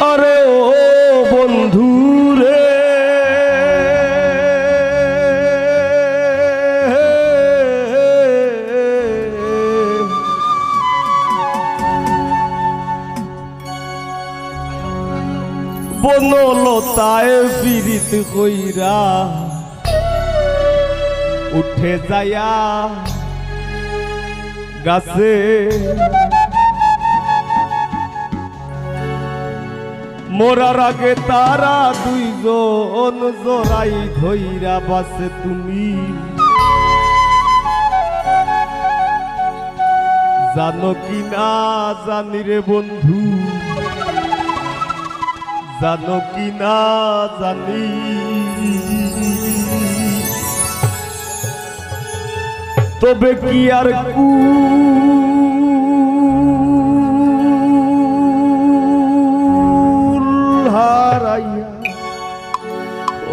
আরে ও বন্ধু রে, বনলতায় বিরিত কইরা উঠে যায়া গাছে, মোরার আগে তারা দুইজন জড়াই ধইরা বাসে। তুমি জানো কি না জানি রে বন্ধু, জানো কি না জানি, তবে কি আর হারাইয়া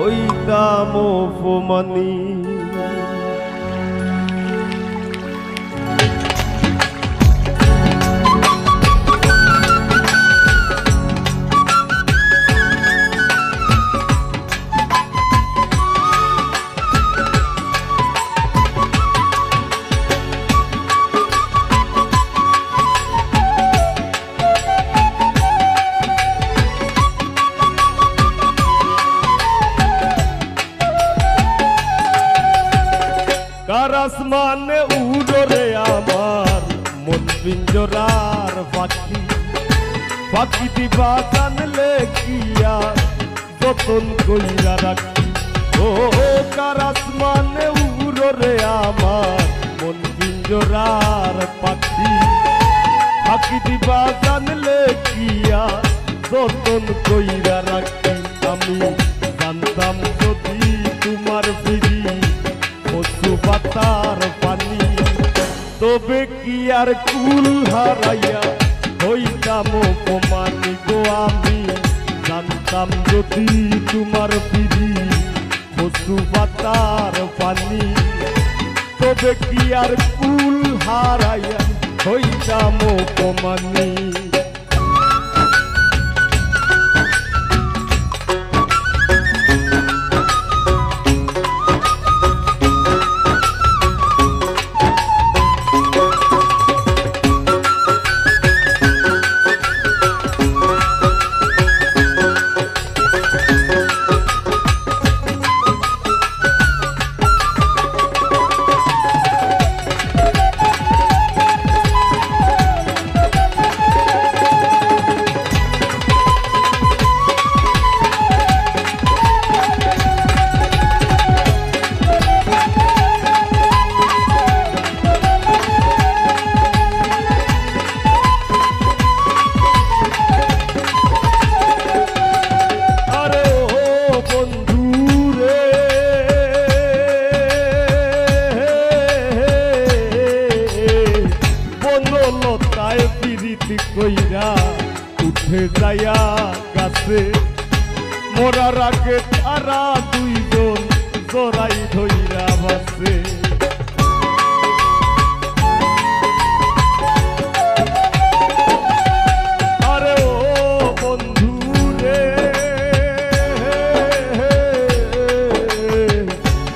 ওই দাম অপমানি। কার আসমানে উড়রে আমার মন পিঞ্জরার পাখি, পাখি দিবা জানলে কিয়া যতন কইরা রাখি। ও কার আসমানে উড়রে আমার মন পিঞ্জরার পাখি, পাখি দিবা জানলে কিয়া যতন কইরা রাখি। আমি জানতাম যদি তোমার ফিরি কচু পাতার পানি, তবে কি আর কুল হারাইয়া হইতাম অপমানি গো। আমি জানতাম যদি তোমার ফিরি কচু পাতার পানি, তবে কি আর কুল হারাইয়া হইতাম অপমানি। কইরা উঠে যায়া গাছে, মোরার আগে তারা দুইজন জড়াই ধইরা বাসে। আরে ও বন্ধু রে,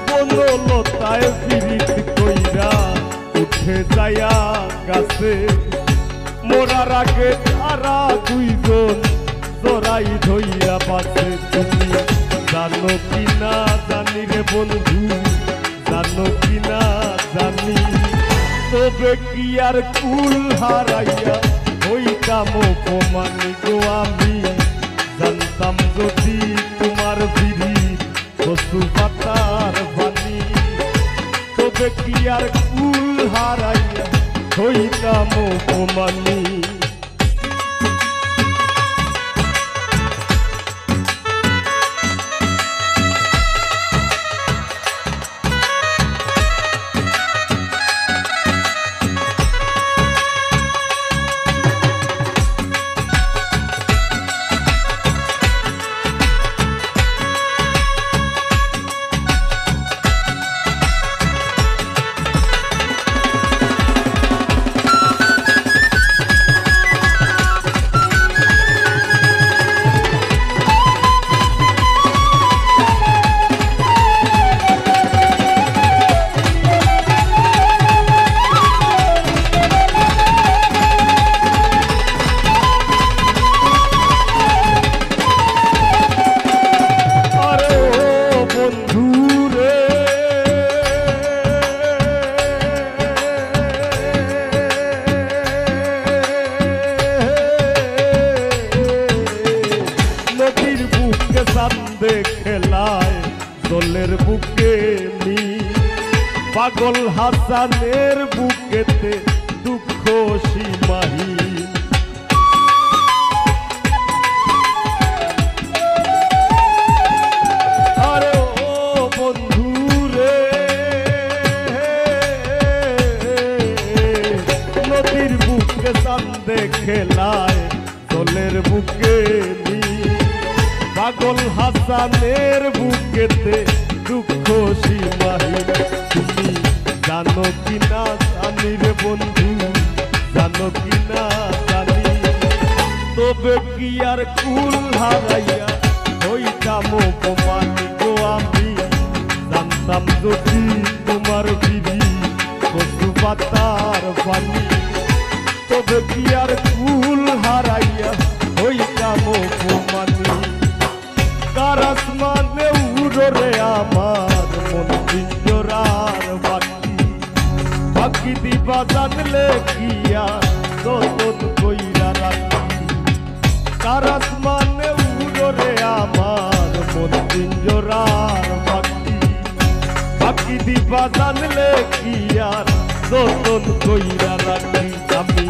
বনলতায় বিরিত কইরা উঠে যায়া গাছে, মোরার আগে তারা দুইজন জড়াই ধইরা বাসে। তুমি জানো কি না জানি রে বন্ধু, জানো কি না জানি, তবে কি আর কুল হারাইয়া হইতাম অপমানি গো। আমি জানতাম যদি তোমার ফিরি কচু পাতার পানি, তবে কি আর কুল হারাইয়া হইতাম অপমানি। চান্দে খেলায় দোলের বুকে মি পাগল হাসানের বুকেতে দুঃখ সীমাহীন। আরে ও বন্ধু রে, নদীর বুকে চান্দে খেলায় দোলের বুকে মি পাগল হাসানের বুকেতে দুঃখ সীমাহীন। তুমি জানো কিনা জানি রে বন্ধু, জানো কিনা জানি, তবে কি আর কুল হারাইয়া হইতাম অপমানি গো আমি। জানতাম যদি তোমার বিধি কচু পাতার পানি, তবে কি আর কুল হারাইয়া হইতাম অপমানি। কার আসমানে উড়রে আমার মন পিঞ্জরার বাকি, বাকি দিবা জানলে কিয়া যতন কইরা রাখি। কার আসমানে উড়রে আমার মন পিঞ্জরার বাকি, বাকি দিবা জানলে কিয়া যতন কইরা রাখি। আমি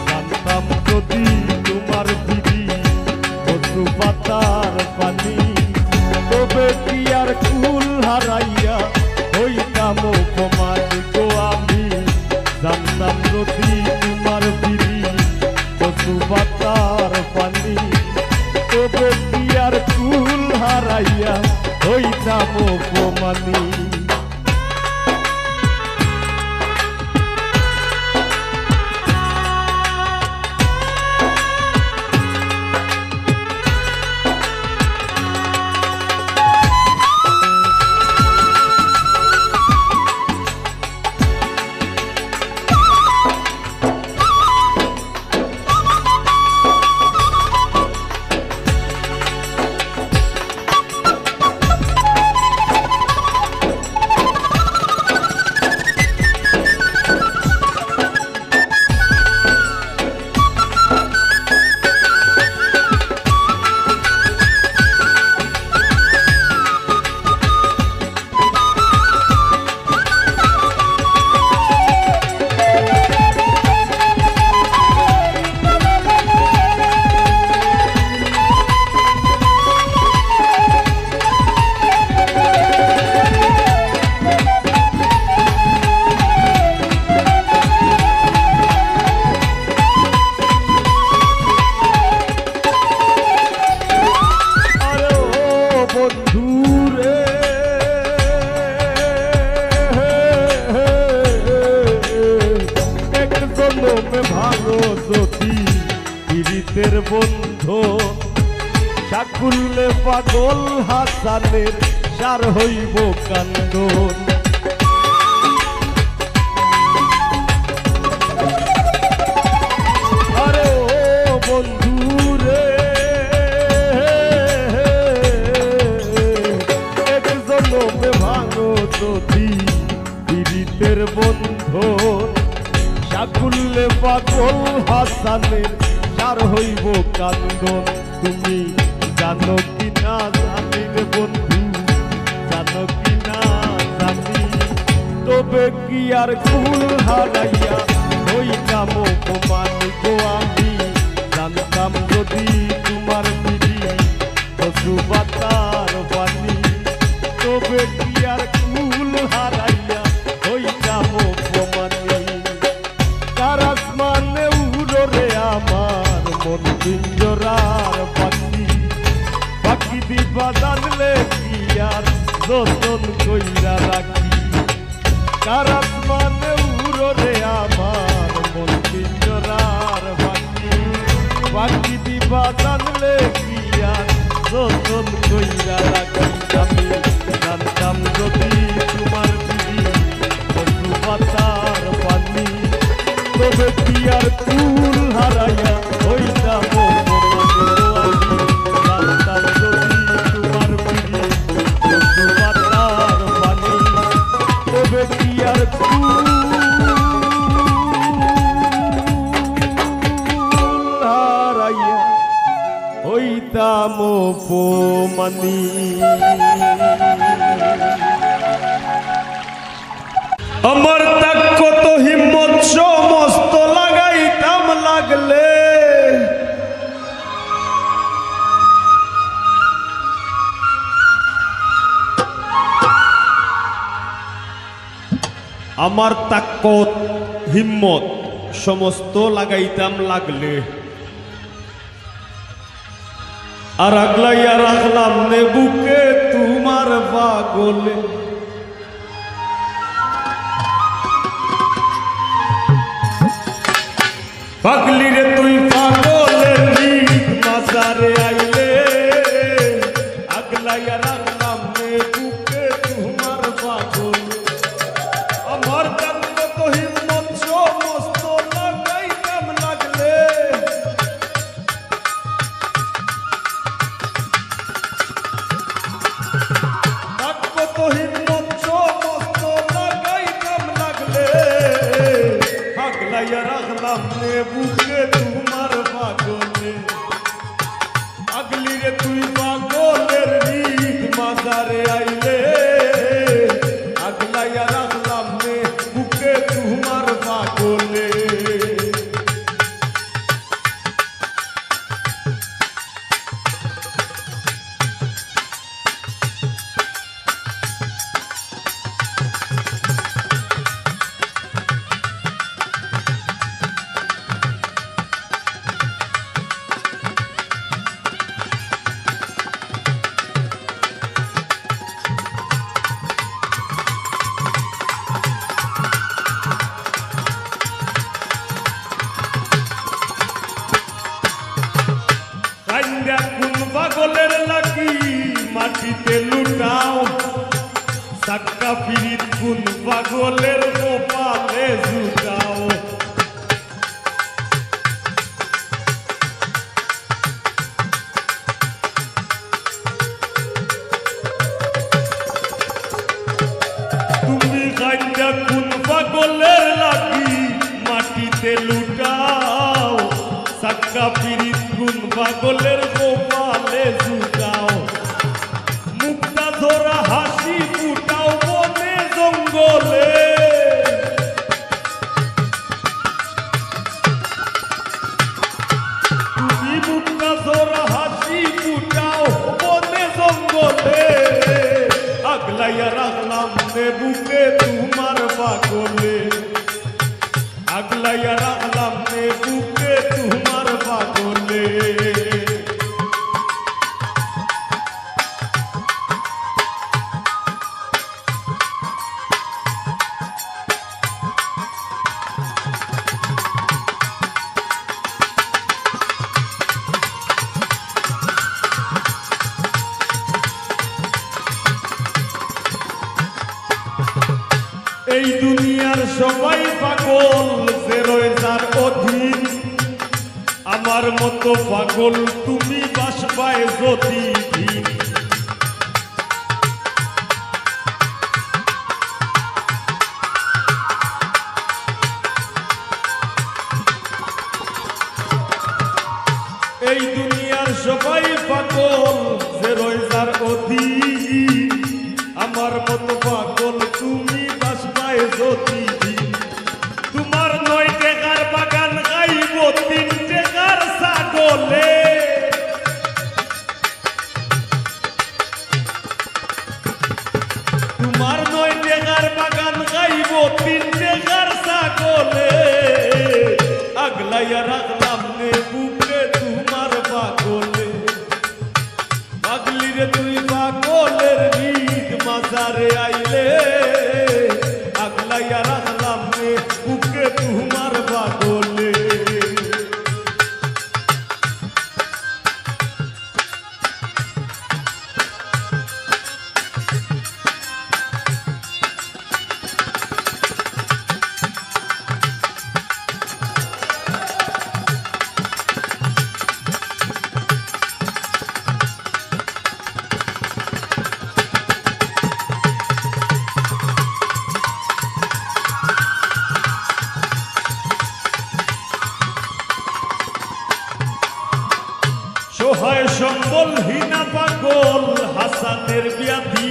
জানতাম যদি তোমার বিধি কচু পাতার পানি, তবে কি আর কুল হারাইয়া হইতাম অপমানি গো আমি। জানতাম যদি তোমার বিধি কচু পাতার পানি, তবে কি আর কুল হারাইয়া হইতাম অপমানি। ভালো যদি পীড়িতের বন্ধু, সাকুল্যে পাগল হাসানের সার হইব কান্দন। আরে ও বন্ধু রে, এক জনমে ভালো যদি পীড়িতের বন্ধু, সাকুল্যে পাগল হাসানের সার হইব কান্দন। তুমি জানো কিনা জানি রে বন্ধু, জানো কিনা জানি, তবে কি আর কুল হারাইয়া হইতাম অপমানি গো আমি। জানতাম যদি তোমার বিধি কচু পাতার পানি, তবে কি আর কুল হারাইয়া হইতাম অপমানি। কার আসমানে উড়রে আমার মন পিঞ্জরার পাখি, পাখি দিবা জানলে কি আর যতন কইরা রাখি। কার আসমানে উড়রে আমার মন পিঞ্জরার পাখি, পাখি দিবা জানলে কি আর যতন কইরা রাখি। আমি জানতাম যদি তোমার বিধি কচু পাতার পানি, তবে কি আর কুল হারাইয়া হইতাম অপমানি। জানতাম যদি তোমার বিধি কচু পাতার পানি, তবে কি আর কুল হারাইয়া হইতাম অপমানী। আমার তাক কত হিম্মত সমস্ত লাগাইতাম লাগলে, আমার তাকত হিম্মত সমস্ত লাগাইতাম লাগলে, আর আগলাইয়া রাখলাম নে বুকে তোমার পাগলে। পাগলি রে তুই পাগলের নীত মাজারে আইলে, আগলাইয়া রাখলাম নে বুকে তোমার পাগলে। আমার জান কত হিম্মত সমস্ত লাগাইতাম লাগলে, তাক কত হিম্মত সমস্ত লাগাইতাম লাগলে, আগলাইয়া রাখলাম নে বুকে তোমার পাগলে। আগলি রে তুই পাগলের নীত মাজারে আইলে, আগলাইয়া রাখলাম নে বুকে তোমার পাগলে। কোন পাগলের লাগি মাটিতে লুটাও, সাক্কা পিরিত কোন পাগলের কপালে জুটাও। তুমি কাইন্দা কোন পাগলের লাগি মাটিতে লুটাও, সাক্কা পিরিত কোন পাগলের কপালে জুটাও। মুক্তা ধরা হাসি ফুটাও বনে জঙ্গলে, তুমি মুক্তা ধরা হাসি ফুটাও বনে জঙ্গলে। আগলাইয়া রাখলাম নে বুকে তোমার পাগলে, আগলাইয়া রাখলাম নে বুকে তোমার পাগলে। এই দুনিয়ার সবাই পাগল যে রয়ে যার অধীন, আমার মতো পাগল তুমি বাসবায় যতদিন। এই দুনিয়ার সবাই পাগল যে রয়ে যার অধীন, আমার মতো পাগল তুমি বাসবায় যতদিন। তোমার 9 টাকার বাগান গাইব 3 টাকার ছাগলে, তোমার 9 টাকার বাগান গাইব 3 টাকার ছাগলে। আগলাইয়া রাখলাম নে বুকে তোমার পাগলে, পাগলি রে তুই পাগলের নীত মাজারে আইলে, আগলাইয়া রাখলাম নে বুকে তোমার পাগলে। সহায় সম্বলহীনা পাগল হাসানের ব্যাধি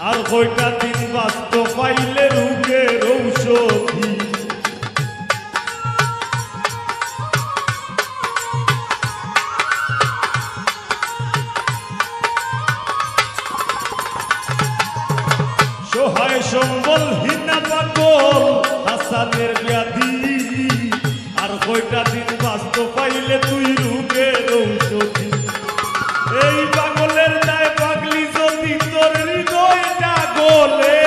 আর কয়টা দিন বাঁচত পাইলে রোগের ঔষধি সহায় সম্বলহীনা পাগল হাসানের ব্যাধি আর কয়টা দিন বাঁচত পাইলে তুই রোগের ঔষধি এই পাগলের দায় পাগলি যদি তোর হৃদয়টা গলে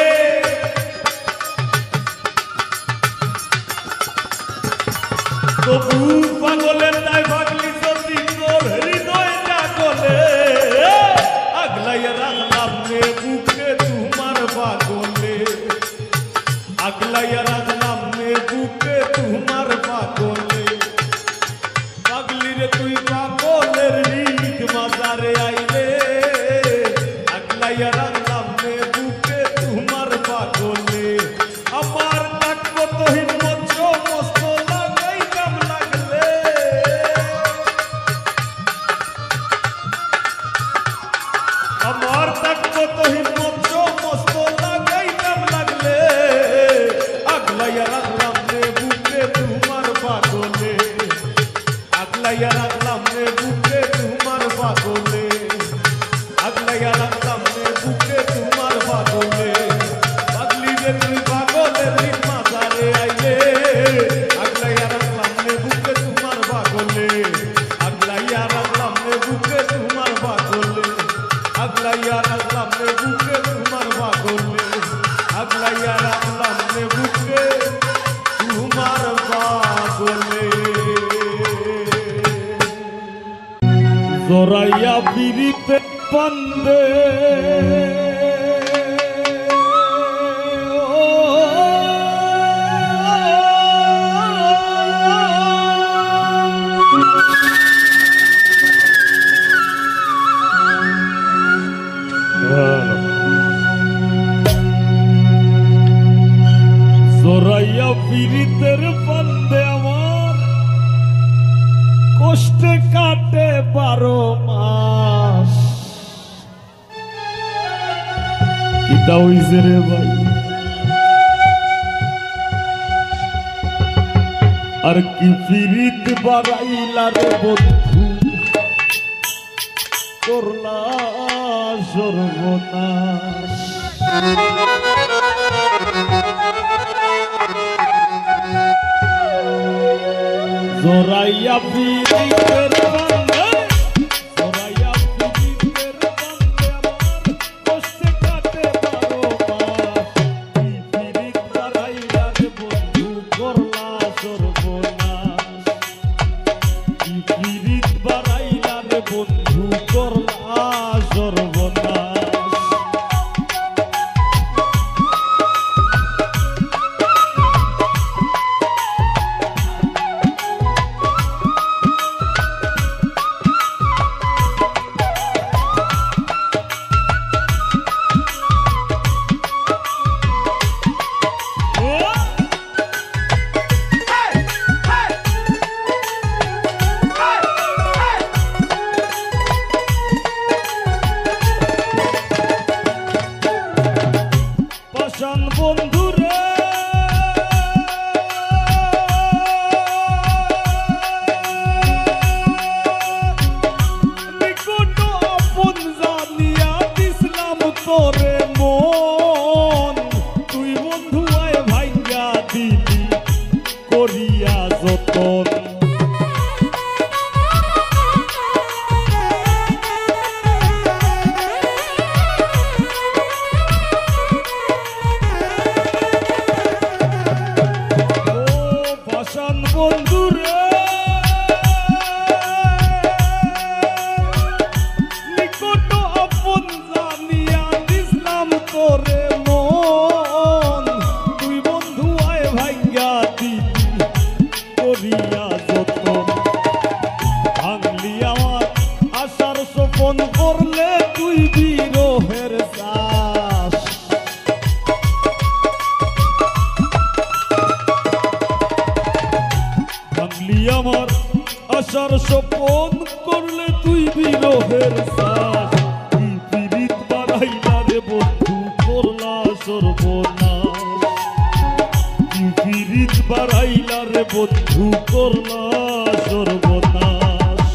তবু পাগলের দায় পাগলি যদি তোর হৃদয়টা গলে আগলাইয়া রাখলাম রে বুকে তোমার পাগলে আগলাইয়া রাখলাম রে বুকে তোমার পাগলে পাগলি রে তুই পাগলের রিক মাজারে আইলে আগলাইয়া রাখলাম রে বুকে তোমার পাগলে আমার থাকবো তো হিম্মত সমস্ত লাগাই কাম লাগলে আমার থাকবো তো হিম্মত সমস্ত লাগাই কাম লাগলে আগলাইয়া রাখলাম রে বুকে তোমার পাগলে আগলাইয়া রাখলাম রে বুকে তোমার পাগলে আগলাইয়া রাখলাম রে বুকে তোমার পাগলে পাগলি রে তুই পাগলের রিক মাজারে আইলে আগলাইয়া রাখলাম রে বুকে তোমার পাগলে আগলাইয়া রাখলাম রে বুকে তোমার পাগলে আগলাইয়া রাখলাম রে বুকে তোমার পাগলে আগলাইয়া রাখলাম রে বুকে তোমার পাগলে জোরাইয়া পিরিতে পান্দে জোরাইয়া পিরিতের পান্দে আমার কষ্টে কাটে 12 মাস কিটা হইছে রে ভাই আর কি ফিরিত বাড়াইলা রে বন্ধু করলা সর্বনাশ জোরাইয়া পিরিতের বান্দে জোরাইয়া পিরিতের বান্দে আমার কষ্টে কাটে 12 মাস কি পিরিত বাড়াইলা রে বন্ধু করলা সর্বনাশ কি পিরিত বাড়াইলা রে বন্ধু করলা সর্বনাশ বন্ধুরে নিকট আপন জানিয়া দিসলাম তোরে মন তুই বন্ধু আয় ভাইয়া দিলি করিয়া যতন বন্ধুরে নিকট আপন জানিয়া দিসলাম তোরে মন তুই বন্ধু আয় ভাইয়া দিলি করিয়া যতন ভাঙলি আমার আশার স্বপন করলে তুই বিরহের চাষ ভাঙলি আমার আশার স্বপন করলে বিরহের শ্বাস কি পীড়িত বাড়াইলা রে বন্ধু করলা সর্বনাশ কি পীড়িত বাড়াইলা রে বন্ধু করলা সর্বনাশ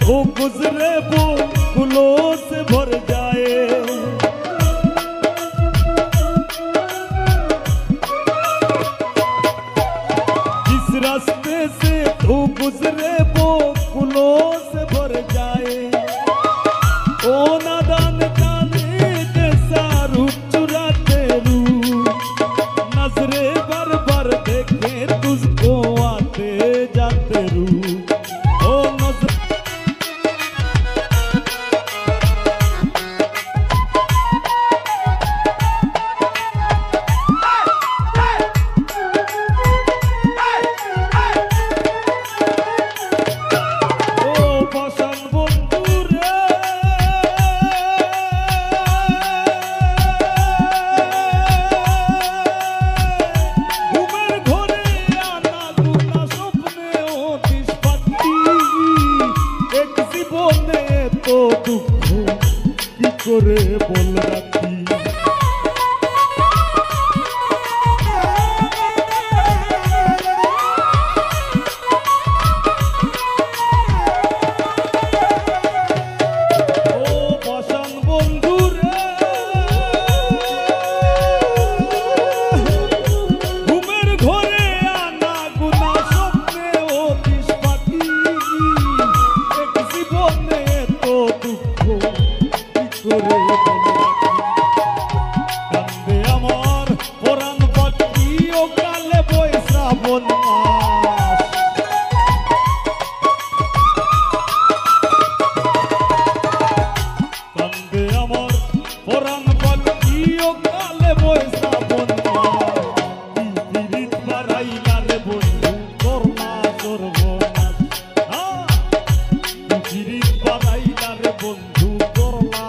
वो गुजरे वो गुलों से भर जाए जिस रास्ते से वो गुजरे वो गुलों से भर जाए ओ नादान जाने जैसा रूप चुराते रूप नजरे भर भर देखे तुझको आते जाते रूप ओ नजर तो दुख की करे बोल राखी কান্দে আমার পরাণ পাখি ও কালে বই শ্রাবণ মাস কান্দে আমার পরাণ পাখি ও কালে বই শ্রাবণ মাস কি পীড়িত বাড়াইলা রে বন্ধু করলা সর্বনাশ কি পীড়িত বাড়াইলা রে বন্ধু করলা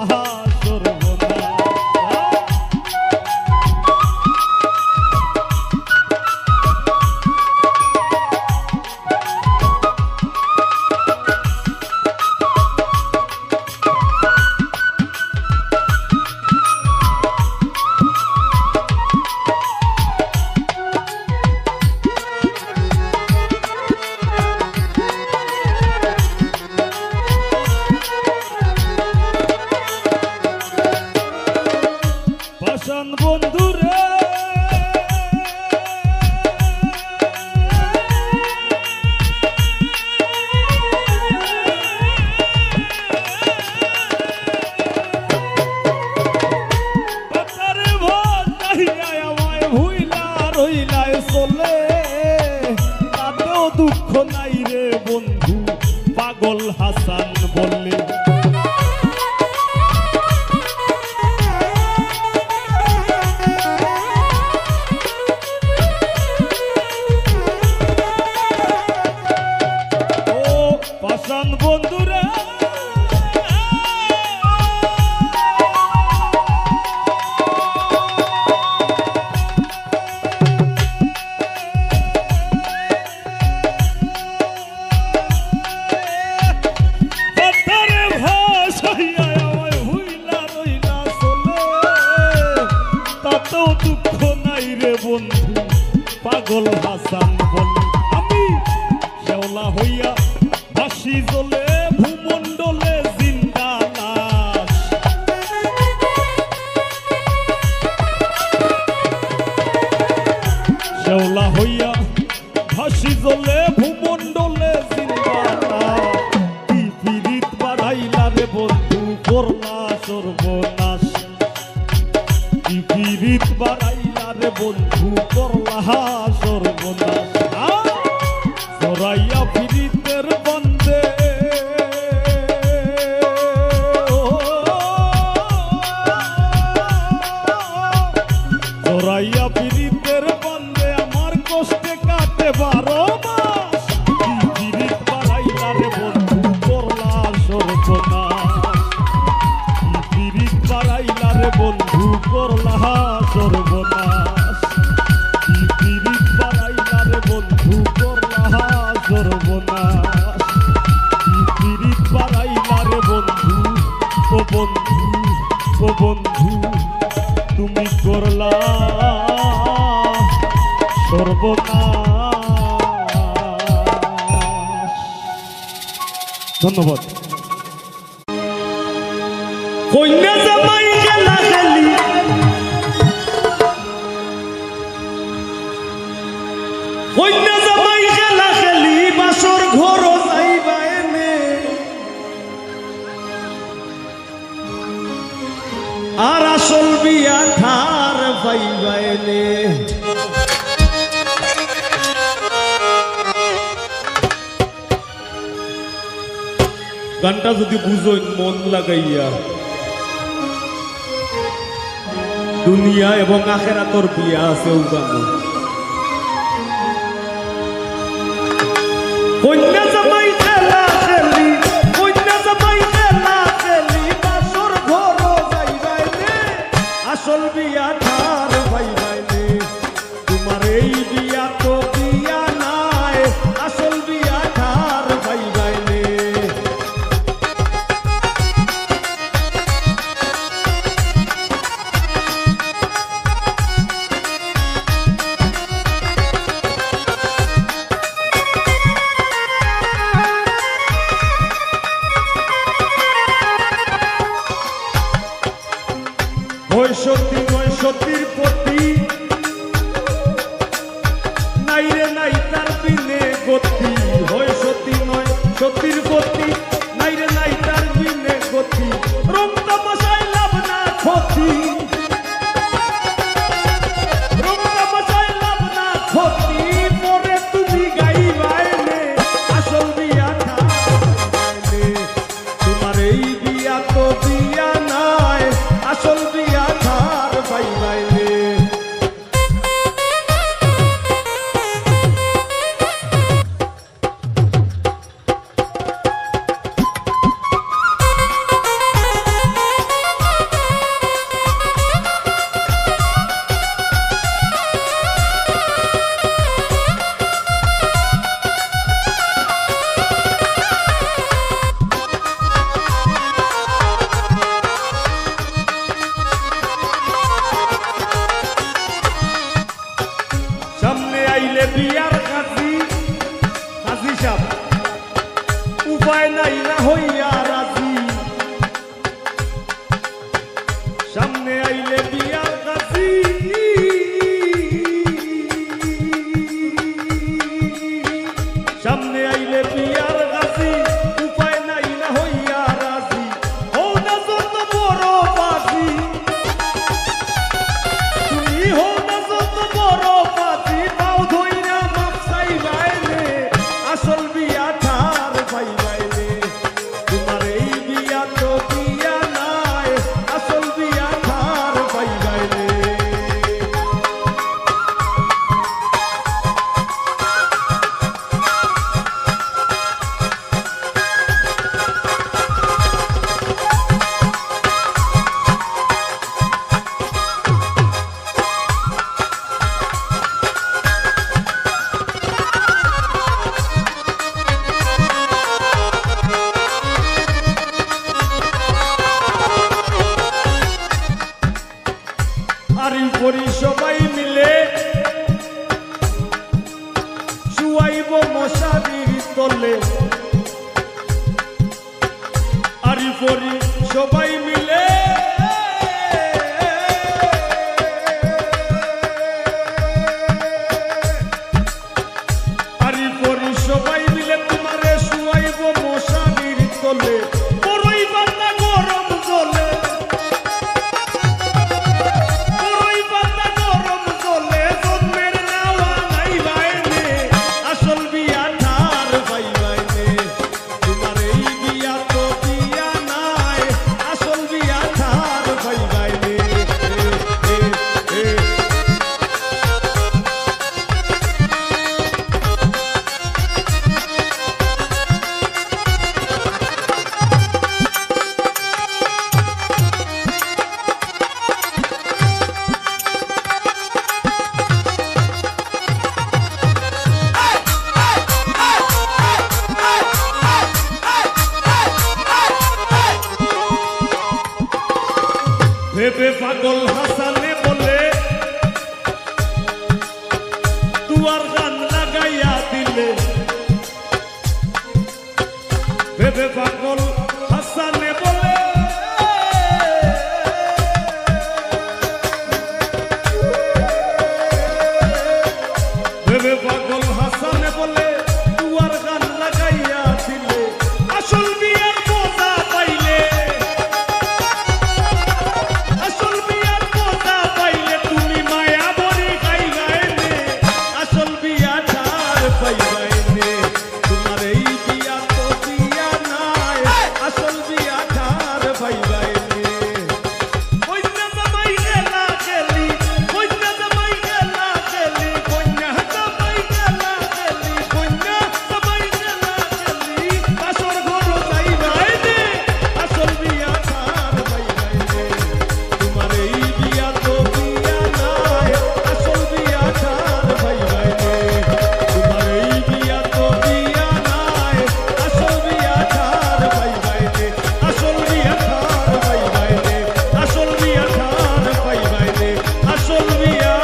করলা সর্বনাশ কি পিরিত বাড়াইলা রে বন্ধু করলা সর্বনাশ জরাইয়া পিরিতের বন্দে জরাইয়া পিরিতের বন্দে আমার কষ্টে কাটে 12 মাস কি পিরিত বাড়াইলা রে বন্ধু করলা সর্বনাশ কি পিরিত বাড়াইলা রে বন্ধু করলা সর্বনাশ কি পিরিত বাড়াইলা রে বন্ধু করলা সর্বনাশ কি পিরিত বাড়াইলা রে বন্ধু ও বন্ধু ও বন্ধু তুমি করলা সর্বনাশ। ধন্যবাদ। কন্যা জামাই খেলা খেলি কন্যা জামাই খেলা খেলি বাসর ঘর যাইবা এনে আর আসল বিয়া ঠার পাইবা এনে গানটা যদি বুঝোই মন লাগাইয়া দুনিয়া এবং আখেরাতর বিয়া আছে গান কন্যা জামাই খেলা খেলি কন্যা জামাই খেলা খেলি বাসর ঘর যাইবাইনে আসল বিয়া ঠার পাইবাইনে তোমার এই বিয়া তো বিয়া নাই আসল বিয়া ঠার পাইবাইনে সতী নয় সতীর প্রতি নাই রে নাই তার বিনে গতি হয় সতী নয় সতীর প্রতি নাই রে নাই তার বিনে গতি রং তামাশায় লাভ না ক্ষতি রং তামাশায় লাভ না ক্ষতি পরে তুমি গাইবাইলে আসল বিয়া ঠাইলে তোমার এই বিয়া তো বিয়া নাই আসল বিয়া বিয়ার কাজী কাজী সাহেব উপায় নাই না হইয়া রাজি সামনে আইলে বিয়ার কাজী সামনে আইলে বিয়ার কাজী উপায় নাই না হইয়া রাজি হও না যত বড় বাজি তুমি হও না যত বড় বাজি পাও ধইরা মাপ চাইবাইলে আসল বিয়া ঠার পাইবাইলে তোমার এই বিয়া তো বিয়া নাই আসল বিয়া ঠার পাইবাইলে করি সবাই মিলে শুয়াইব মশারির তলে আরি পরি সবাই মিলে আরি পরি সবাই মিলে তোমারে শুয়াইব মশারির তলে বড়ই বান্দা গরম ভেবে পাগল হাসানে বলে দুয়ার গান লাগাইয়া দিলে ভেবে পাগল হাসানে বলে ভেবে পাগল হাসানে বলে দুয়ার গান লাগাইয়া দিলে আসল বিয়ার মজা পাইলে আসল বিয়ার মজা পাইলে তুমি মায়া বলি গাইবাইলে আসল বিয়া ঠার পাইবাইলে তোমার এই বিয়া তো বিয়া নাই আসল বিয়া ঠার পাইবাইলে কন্যা জামাই গেলা গেলি কন্যা জামাই গেলা গেলি কন্যা জামাই গেলা গেলি কন্যা জামাই গেলা গেলি আসল ঘর যাইবাইলে আসল বিয়া ঠার পাইবাইলে তোমার এই বিয়া তো বিয়া নাই আসল বিয়া ঠার পাইবাইলে তোমার এই বিয়া তো বিয়া নাই আসল বিয়া ঠার পাইবাইলে আসল বিয়া ঠার পাইবাইলে আসল বিয়া ঠার পাইবাইলে আসল বিয়া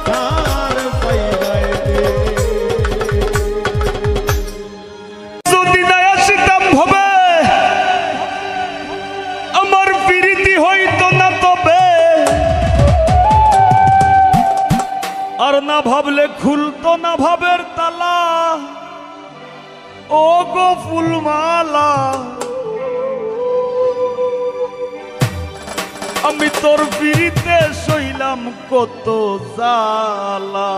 ঠার পাইবাইলে যদি না আসিতাম ভবে আমার প্রীতি হইতো না তবে আর না ভাবলে খুলতো না ভাবের তালা ও গো ফুলমালা আমি তোর প্রীতিতে সইলাম কত জ্বালা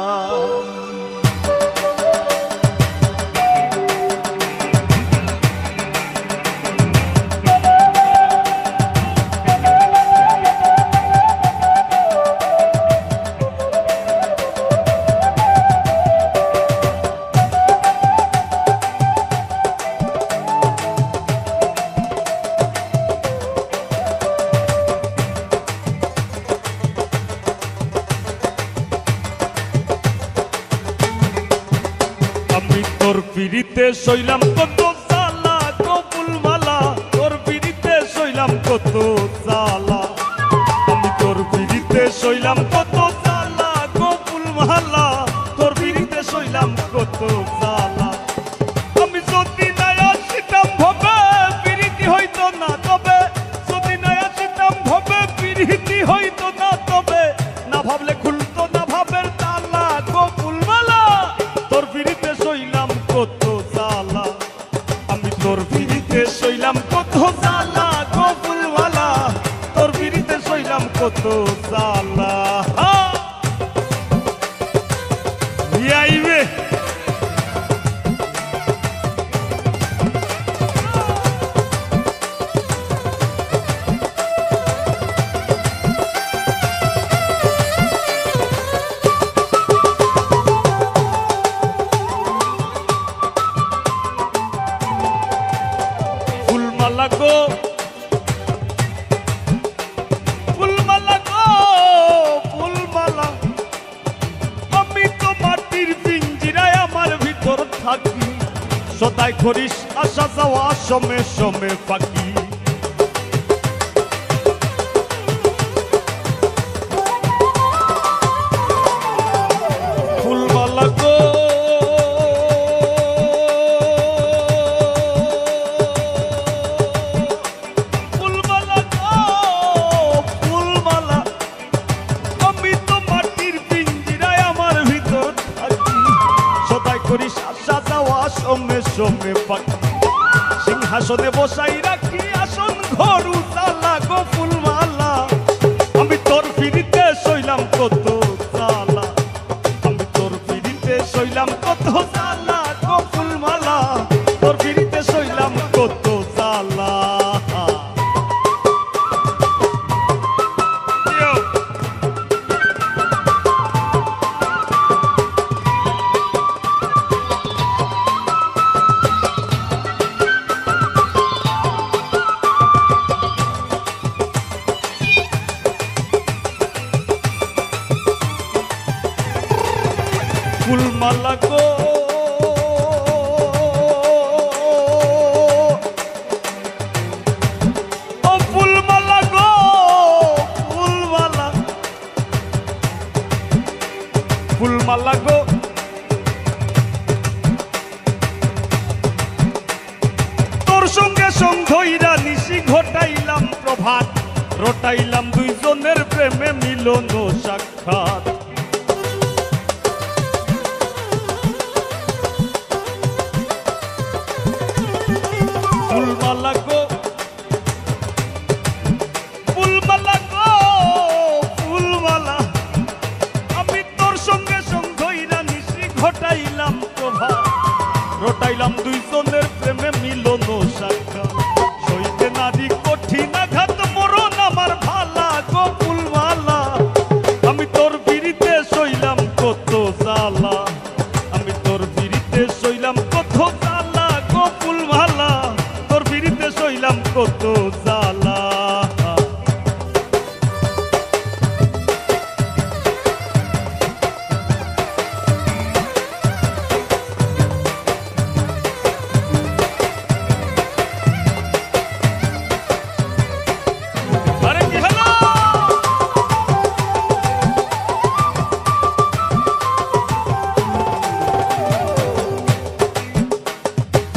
আমি তোর পিড়িতে সইলাম কত জ্বালা গো ফুলমালা তোর পিড়িতে সইলাম কত জ্বালা আমি তোর পিড়িতে সইলাম কত জ্বালা গো ফুলমালা তোর পিড়িতে সইলাম কত জ্বালা আমি যদি না আসিতাম ভবে পিড়িতি হইতো না তবে যদি না আসিতাম ভবে পিড়িতি হইতো না তবে না ভাবলে খুলতো না ভাবের তালা গো ফুলমালা তোর পিড়িতে সইলাম কত জ্বালা আমি তোর পিড়িতে সইলাম কত জ্বালা গো ফুলমালা তোর পিড়িতে সইলাম কত জ্বালা আইবে ফুলমালা গো ফুলমালা গো ফুলমালা আমি তো মাটির পিঞ্জিরায় আমার ভিতর থাকি সদাই করিস আসা যাওয়া সমে সমে পাখি ফুলমালা গো ফুলমালা গো ফুলমালা আমি তো মাটির পিঞ্জিরায় আমার ভিতর থাকি সদাই করিস আসা যাওয়া সমে সমে পাখি সিংহাসনে বসাই রাখি আসন ঘর উজালা গো ফুলমালা আমি তোর পিড়িতে সইলাম কত জ্বালা আমি তোর পিড়িতে সইলাম কত জ্বালা গো ফুলমালা তোর পিড়িতে সইলাম কত জ্বালা ফুলমালা গো ও ফুলমালা গো ভাগ রটাইলাম দুইজনের প্রেমে মিলন ও সাক্ষাৎ ফুলমালা গো ফুলমালা গো ফুলমালা আমি তোর সঙ্গে সঙ্গইরা নিশি ঘটাইলাম প্রভা রটাইলাম দুইজনের প্রেমে মিলন ও সাক্ষাৎ সইতে নারী কঠিন আঘাত মরণ আমার ভালা গো ফুলমালা আমি তোর বিরিতে সইলাম কত জ্বালা আমি তোর বিরিতে সইলাম কত জ্বালা গো ফুলমালা তোর বিরিতে সইলাম কত জ্বালা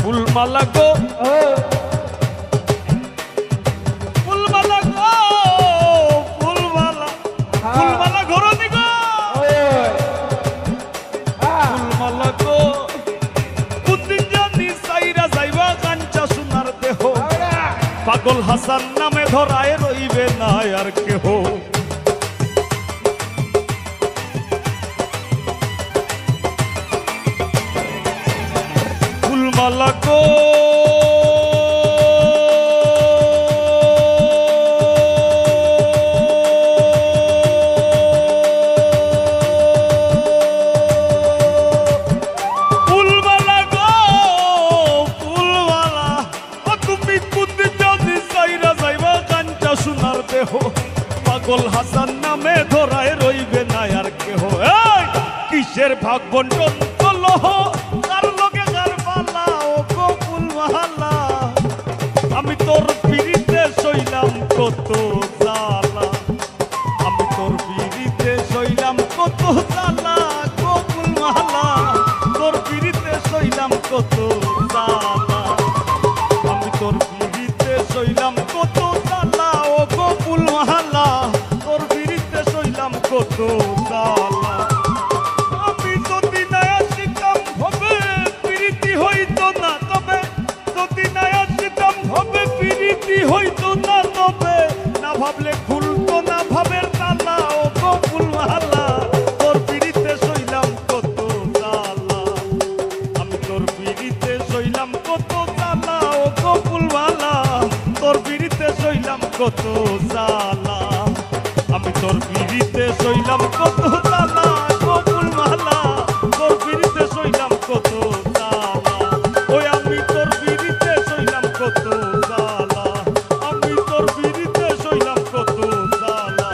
ফুলমালা গো ফুলমালা গো ফুলমালা ফুলমালা ঘরনি গো ফুলমালা গো কোনদিন জানি সাইরা যাইবা কাঞ্চা সোনার দেহ পাগল হাসান নামে ধরায় রইবে না আর কেহ ফুলমালা গো ফুলমালা গো ফুলমালা ও তুমি কোনদিন যদি সাইরা যাইবা কাঞ্চা সোনার দেহ পাগল হাসান নামে ধরায় রইবে না আর কেহ এই কিসের ভাগ বন্টন কলহ কার লগে কার পালা ও গো ফুলমালা আমি তোর বিরিতে সইলাম কত জ্বালা আমি তোর বিরিতে সইলাম কত জ্বালা গো ফুলমালা তোর বিরিতে সইলাম কত জ্বালা আমি তোর বিরিতে সইলাম কত জ্বালা ও গো ফুলমালা তোর বিরিতে সইলাম কত জ্বালা আমি যদি না আসিতাম হবে প্রীতি হইতো না তবে যদি না আসিতাম হবে প্রীতি হইতো না তবে না ভাবলে খুলতো না ভাবের তালা ও গো ফুলমালা তোর বিরিতে সইলাম কত জ্বালা আমি তোর বিরিতে সইলাম কত জ্বালা ও গো ফুলমালা তোর বিরিতে সইলাম কত জ্বালা আমি তোর বিরিতে সইলাম কত জ্বালা গো ফুলমালা তোর বিরিতে সইলাম কত জ্বালা ওই আমি তোর বিরিতে সইলাম কত জ্বালা আমি তোর বিরিতে সইলাম কত জ্বালা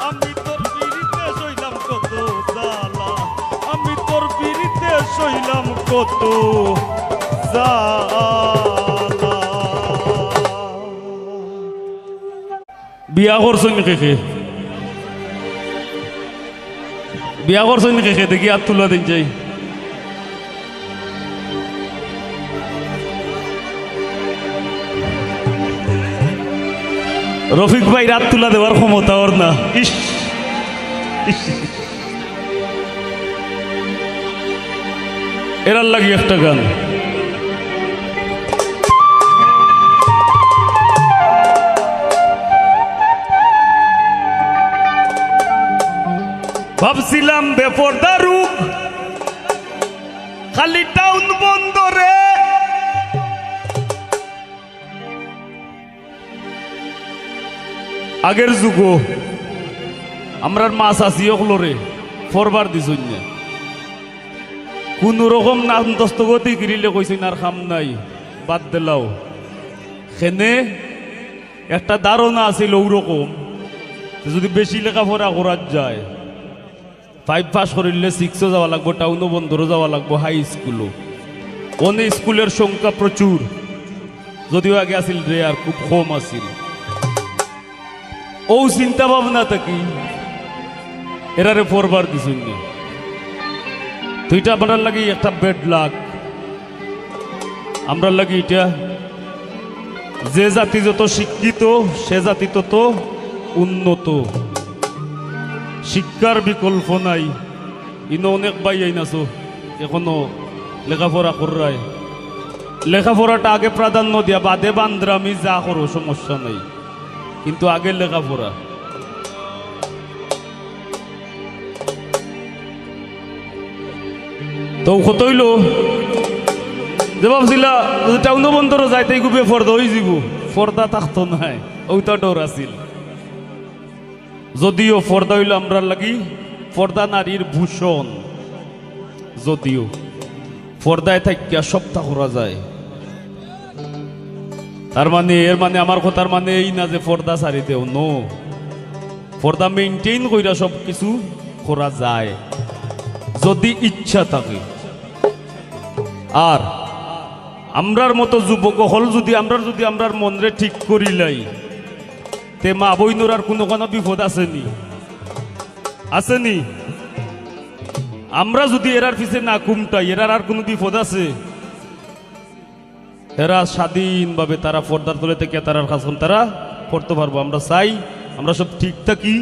আমি তোর বিরিতে সইলাম কত জ্বালা আমি তোর বিরিতে সইলাম কত জ্বালা বিয়া করছেন কে বিয়া করছেন কে দেখি আর তুলা দিন যাই রফিক ভাই রাত তুলা দেওয়ার ক্ষমতা ওর না এরার লাগি একটা গান ভাবছিলাম বেপরদা রূপ খালি টাউন বন্দরে আগের যুগ আমরা মাছ আসি ওগুলোরে ফরবার দিছুন না কোন রকম নাম দস্তগতি গিরিলে কইছেন আর খাম নাই বাদ দিলাও সেনে একটা ধারণা আছিল ওরকম যদি বেশি লেখাপড়া করা যায় 5 পাস করিলে 6 যাওয়া লাগবো টাউনও বন্ধরও যাওয়া লাগবো হাই স্কুলও অনেক স্কুলের সংখ্যা প্রচুর যদিও আগে আছিল রে আর খুব কম আছিল ও চিন্তা ভাবনা থাকি এরারে ফরবার দিছুন না দুইটা আপনার লাগি একটা বেড লাগ আমরা লাগি এটা যে জাতি যত শিক্ষিত সে জাতি তত উন্নত। শিক্ষার বিকল্প নাই। ইনো অনেক ভাই আইনাছো এখনো লেখাপড়া করায়, লেখাপড়াটা আগে প্রাধান্য দিয়া বাদে বান্দ্রা আমি যা করো সমস্যা নাই, কিন্তু আগে লেখাপড়া। তো কত হইল যে ভাবছিলা টাউন বন্দর যাইতে গুবে ফর্দা হয়ে যাব, ফর্দা থাকতো নাই, ওইটা ডর আছিল। যদিও ফর্দা হইল আমরা লাগি পর্দা নারীর ভূষণ, যদিও পর্দায় থাকিয়া সপ্তাহ করা যায়। তার মানে এর মানে আমার কথার মানে এই না যে পর্দা সারিতেও নো, পর্দা মেইনটেইন কইরা সব কিছু করা যায় যদি ইচ্ছা থাকে। আর আমরার মতো যুবক হল যদি আমরার মনরে ঠিক করিলাই, তে মা বইনোর আর কোনো বিপদ আসেনি, আসেনি। আমরা যদি এরার পিছে না কুমটাই, এরার আর কোনো বিপদ আছে? এরা স্বাধীনভাবে তারা পর্দার তলে থেকে তারার কাজ তারা করতে পারবো। আমরা চাই আমরা সব ঠিক থাকি,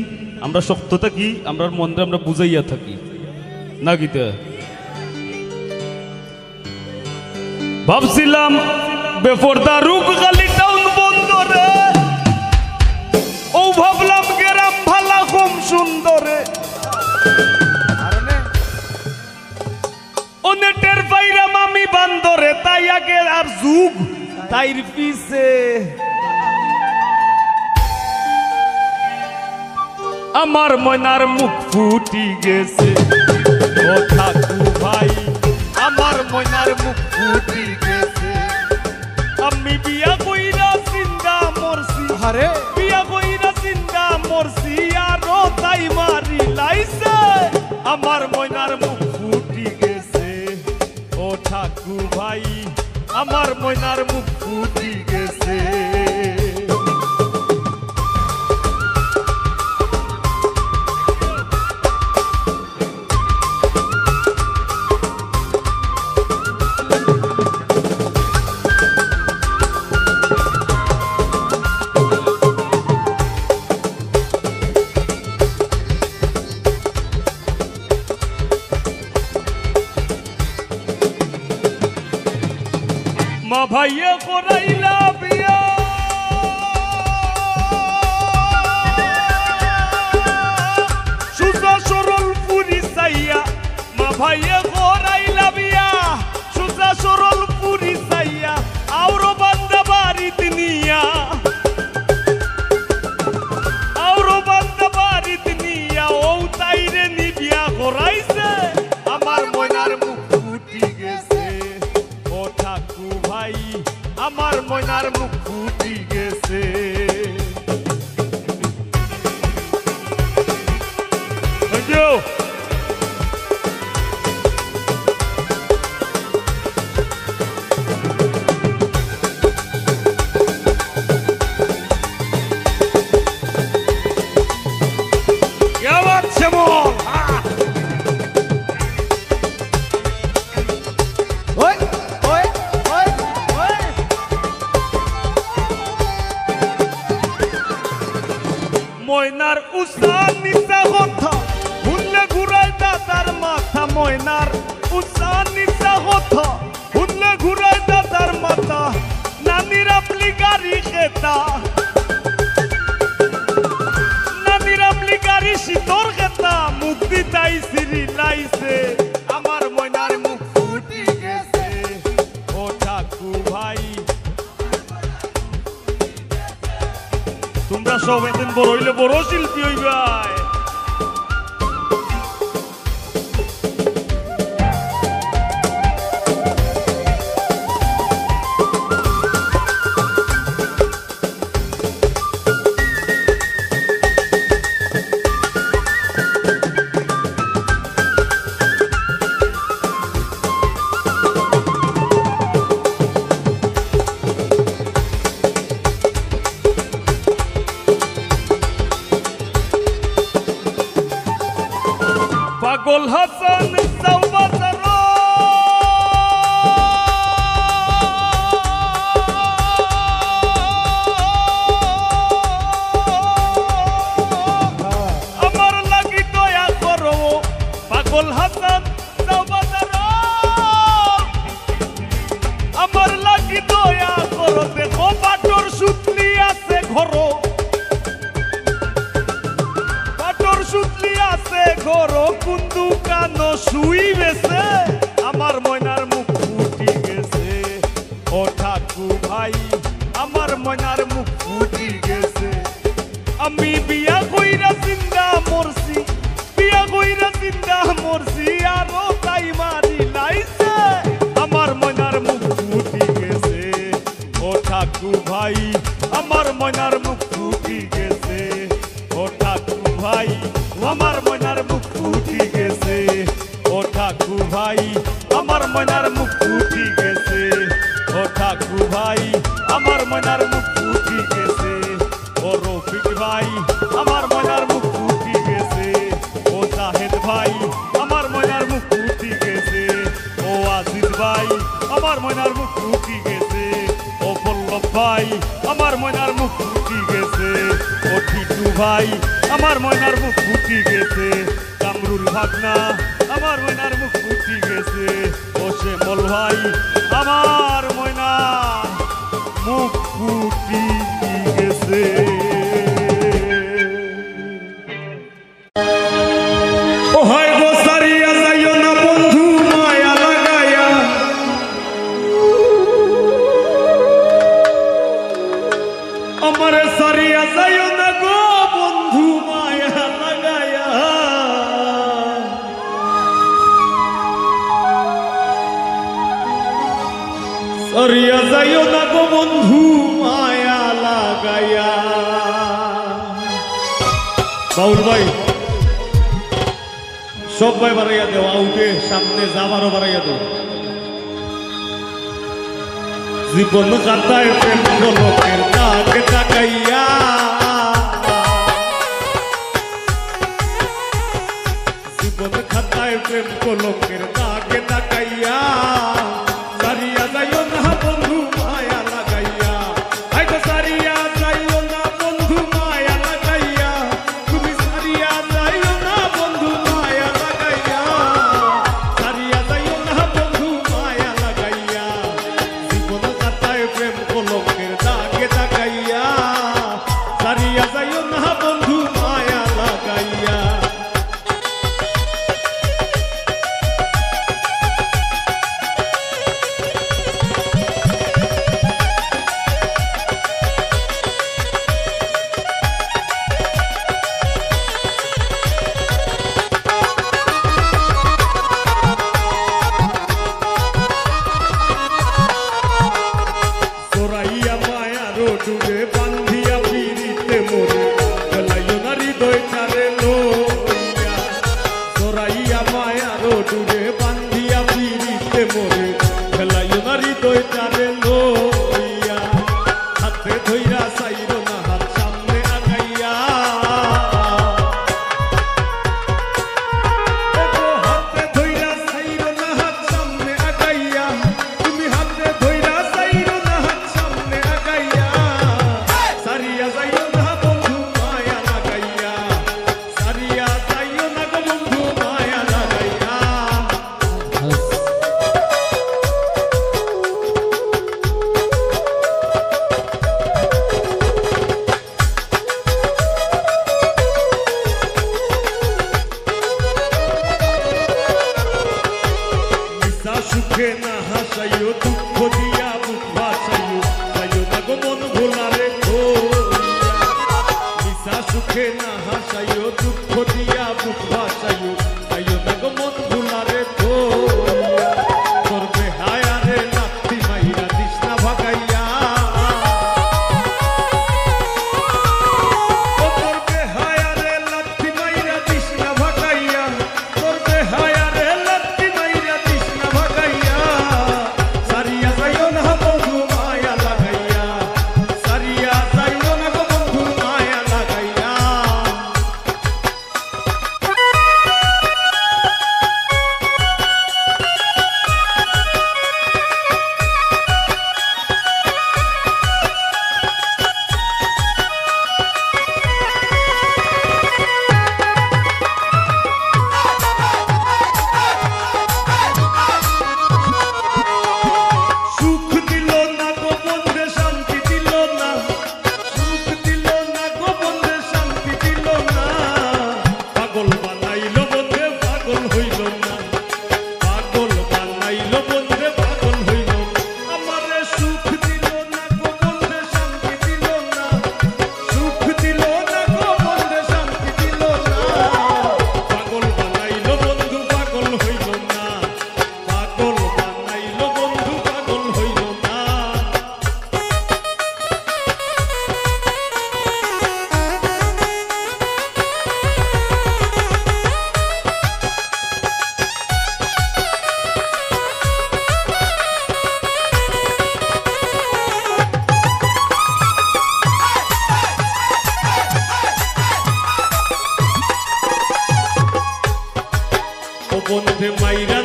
আমরা শক্ত থাকি, আমরা মনরে আমরা বুঝাইয়া থাকি না গীতা। ভাবছিলাম বেপর্দা রুক খালি টাউন বন্দরে, ও ভাবলাম গেরাম ভালা কম সুন্দরে, নেটের পাইরাম আমি বান্দরে, তাই আগে আর যুগ তাইর পিছে। আমার ময়নার মুখ ফুটি গেছে ও ঠাকু ভাই, আমার ময়নার মুখ ফুটি গেছে। আমি বিয়া কইরা চিন্তা মরছি, আরে বিয়া কইরা চিন্তা মরছি, আরো তাই মারি লাইছে। আমার ময়নার মুখ ফুটি গেছে ও ঠাকু ভাই, আমার ময়নার মুখ ফুটি গেছে। মা ভাইয়ে করাইলা বিয়া, সুজা সরল পুরি চাইয়া। মা ভাইয়ে করাইলা বিয়া, সুজা সরল পুরি চাইয়া, আউরো বান্দা বাড়িত নিয়া, আউরো বান্দা বাড়িত নিয়া, ও তাইরে নি বিয়া করাইছে। আমার ময়নার মুখ ফুটি গেছে ও ঠাকু ভাই, আমার ময়নার মুখ ফুটি গেছে। ময়নার উষা নিশা কথা ভুললে ঘুরায় দাদার মাথা, ময়নার উষা নিশা কথা ভুললে ঘুরায় দাদার মাথা। নানির আপলি গাড়ি খেতা, নানির আপলি গাড়ি শীতর খেতা, মুক্তি তাই সিরি লাইছে। আমার ময়নার মুখ ফুটি গেছে ও ঠাকু ভাই, তোমরা সব একদিন বড় হইলে বড় শিল্পী হইবাই। পাগল হাসান সাউবাজার, শুই বেছে আমার ময়নার মুখ ফুটি গেছে ও ঠাকু ভাই আমার ময়নার মুখ ফুটি গেছে আমি বিয়া কইরা জিন্দা মরছি বিয়া কইরা জিন্দা মরছি আরো তাই মারি লাইছে আমার ময়নার মুখ ফুটি গেছে ও ঠাকু ভাই আমার ময়নার মুখ ফুটি গেছে ও ঠাকু ভাই আমার ময়নার মুখ ফুটি গেছে ও ঠাকু ভাই আমার ময়নার মুখ ফুটি গেছে ও ঠাকু ভাই আমার ময়নার মুখ ফুটি গেছে ও রফিক ভাই আমার ময়নার মুখ ফুটি গেছে ও জাহেদ ভাই আমার ময়নার মুখ ফুটি গেছে ও আজিজ ভাই আমার ময়নার মুখ ফুটি গেছে ও পল্লব ভাই আমার ময়নার মুখ ফুটি গেছে ও টিটু ভাই আমার ময়নার মুখ ফুটি গেছে কামরুল ভাগনা আমার ময়নার মুখ ফুটি গেছে ও শ্যামল ভাই আমার ময়নার মুখ ফুটি গেছে ও হয় গো সারিয়া যাইও না বন্ধু মায়া লাগায়া আমারে সারিয়া যাইও না গো বন্ধু মায়া লাগায়া সারিয়া যাইও না গো বন্ধু মায়া লাগায়া বাউল ভাই সবাই বাড়াইয়া দেও আউটে সামনে যাবারও বাড়াইয়া দেও জীবন কাটায় প্রেম লোকের তাকে তাকাইয়া জীবন খাতায় প্রেম লোকের তাকে তাকাইয়া সারিয়া যাইও না বন্ধু মায়া লাগাইয়া আইগো সারিয়া যাইও না বন্ধু মায়া লাগাইয়া তুমি সারিয়া যাইও না বন্ধু মায়া লাগাইয়া সারিয়া যাইও না বন্ধু মায়া লাগাইয়া জীবন কাটায় প্রেম কলঙ্কের দাগে তাকাইয়া সারিয়া যাইও না বন্ধু মায়া লাগাইয়া সোরাইয়া মায়া রোডুরে বান্ধিয়া পিরিতে মোরে গলাইও না হৃদয় ছাড়ে লইয়া সোরাইয়া মায়া রোডুরে বান্ধিয়া পিরিতে মোরে গলাইও না হৃদয় ছাড়ে লইয়া হাতে ধইরা সাইরো না হাত সামনে আগাইয়া হাতে ধইরা সাইরো না হাত সামনে আগাইয়া তুমি হাতে ধইরা সাইরো না হাত সামনে আগাইয়া সারিয়া যাইও না বন্ধু মায়া লাগাইয়া সারিয়া যাইও না গো বন্ধু মায়া লাগাইয়া নিশা সুখে না হাসাইও দুঃখ দিয়া বুক ভাসাইও যাইও না গো মন ভোলারে কইয়া নিশা সুখে না হাসাইও দুঃখ দিয়া বুক ভাসাইও যাইও না গো মন ভোলারে কইয়া করবে হায়ারে লাত্তি মাইরা দিস না ভাগাইয়া করবে হায়ারে লাত্তি মাইরা দিস না ভাগাইয়া করবে হায়ারে লাত্তি মাইরা দিস না ভাগাইয়া সারিয়া যাইও না বন্ধু মায়া লাগাইয়া সারিয়া যাইও না গো বন্ধু মায়া লাগাইয়া বন্ধে মাইরা